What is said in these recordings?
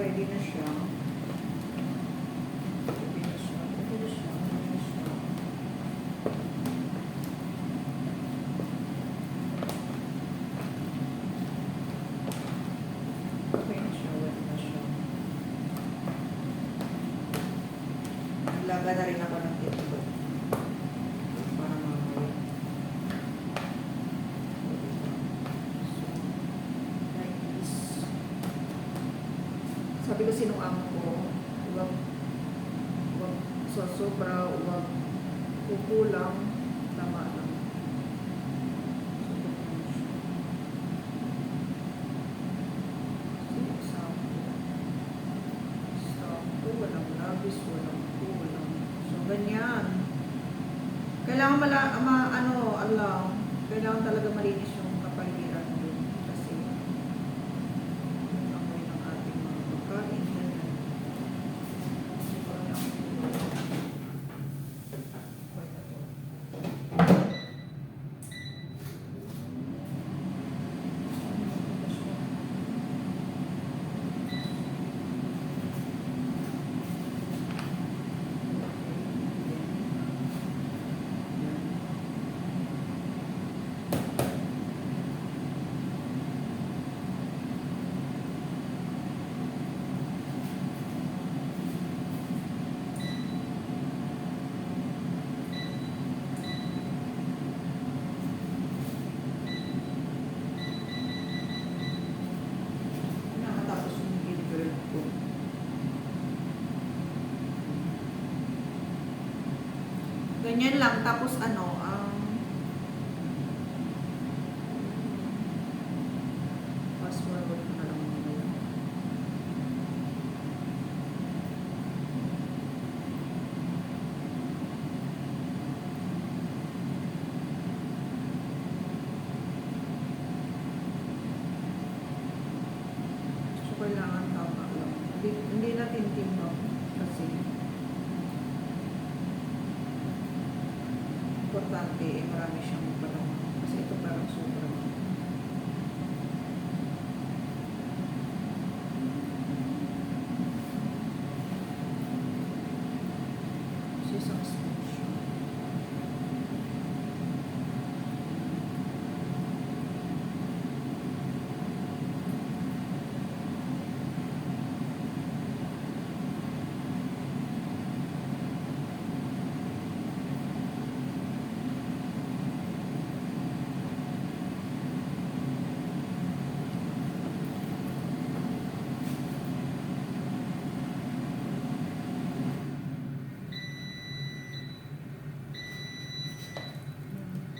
ready na siya. Ready na siya, ready na siya, ready na siya. Okay na siya, ready na siya. Naglaga na rin ako ng itlog. Para mamaya. Sabi ko sinong amo ko, huwag sa sobra, huwag kukulang, tama lang. Sampo, walang labis, walang kulang. So, ganyan. Kailangan kailangan talaga malinis yung kapaligiran doon. Kasi, amoy ng ating mga pagkain. Ganyan. Nakatapos yung gilbert ko. Ganyan lang. Tapos fast forward ko na lang muna yun. So, kailangan tama lang. Hindi natin timbang kasi importante marami siyang panahon. Kasi ito parang sobrang isang sponge.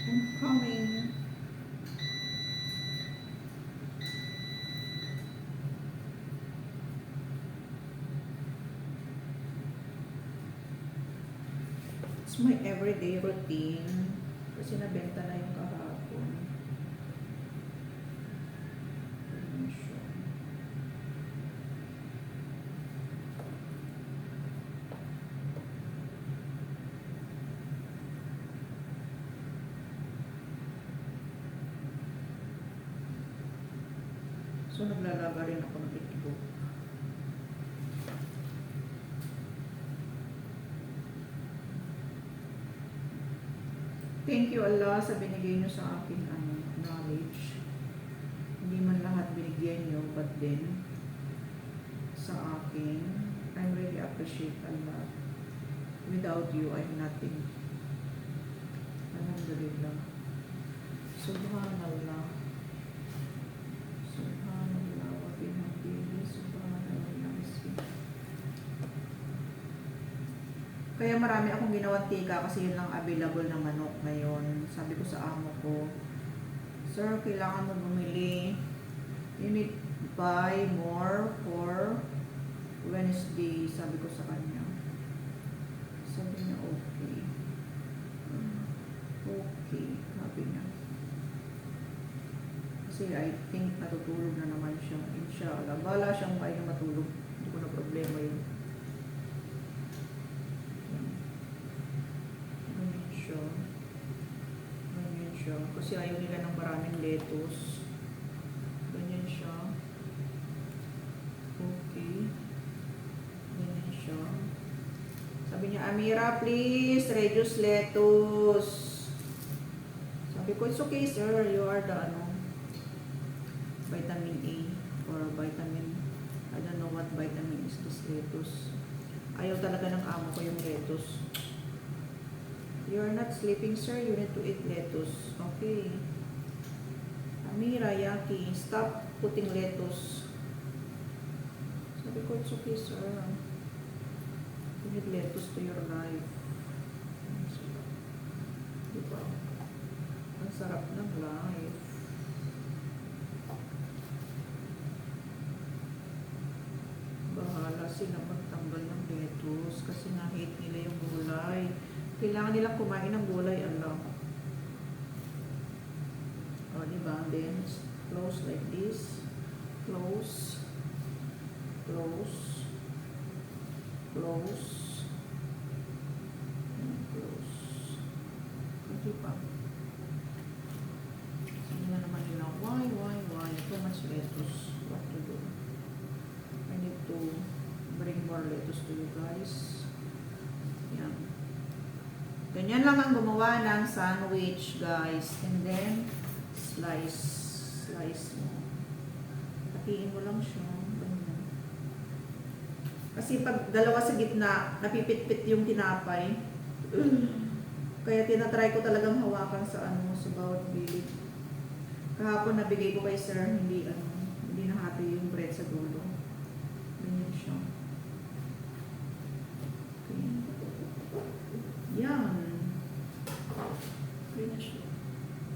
I'm coming. It's my everyday routine. Kasi nabenta na yung kahapon. Ayun siya. So, naglalaga rin ako ng itlog. Thank you Allah sa binigay nyo sa akin knowledge. Hindi man lahat binigyan nyo, but then, sa akin, I really appreciate Allah. Without you, I'm nothing. Alhamdulillah. Subhanallah. Subhanallah wa bihamdihi, subhanallah. Kaya marami akong ginawang tika kasi yun lang available na manok ngayon. Sabi ko sa amo ko, sir, kailangan mo bumili. You need buy more for Wednesday. Sabi ko sa kanya. Sabi niya, okay. Okay, sabi niya. Kasi I think natutulog na naman siya. Inshallah. Bala siyang kayo matulog. Hindi ko na problema yun. Ganyan siya. Kasi ayaw nila ng maraming lettuce. Ganyan siya. Okay. Amira, please. Reduce lettuce. Sabi ko, it's okay, sir. You are the, vitamin A or vitamin, I don't know what vitamin is this lettuce. Ayaw talaga ng amo ko yung lettuce. You're not sleeping, sir. You need to eat lettuce. Okay. Amira, Yaki, stop putting lettuce. Sabi ko, it's okay, sir. You need lettuce to your life. Diba? Ang sarap ng life. Bahala sila magtanggal ng lettuce kasi na-hate nila yung gulay. Kailangan nilang kumain ng gulay, alam. O, diba? Then, close like this. Close. Close. Close. And close. Kasi pa. Sabi na naman nila, why? Too much lettuce. What to do? I need to bring more lettuce to you guys. Yan. Ganyan lang ang gumawa ng sandwich, guys. And then, slice mo. Hatiin mo lang siya. Ganyan. Kasi pag dalawa sa gitna, napipit-pit yung tinapay. Kaya tinatry ko talagang hawakan sa sa bawat gilid. Kahapon nabigay ko kay sir, hindi nahati yung bread sa dulo. Ganyan siya. Okay. Yan. Okay na siya.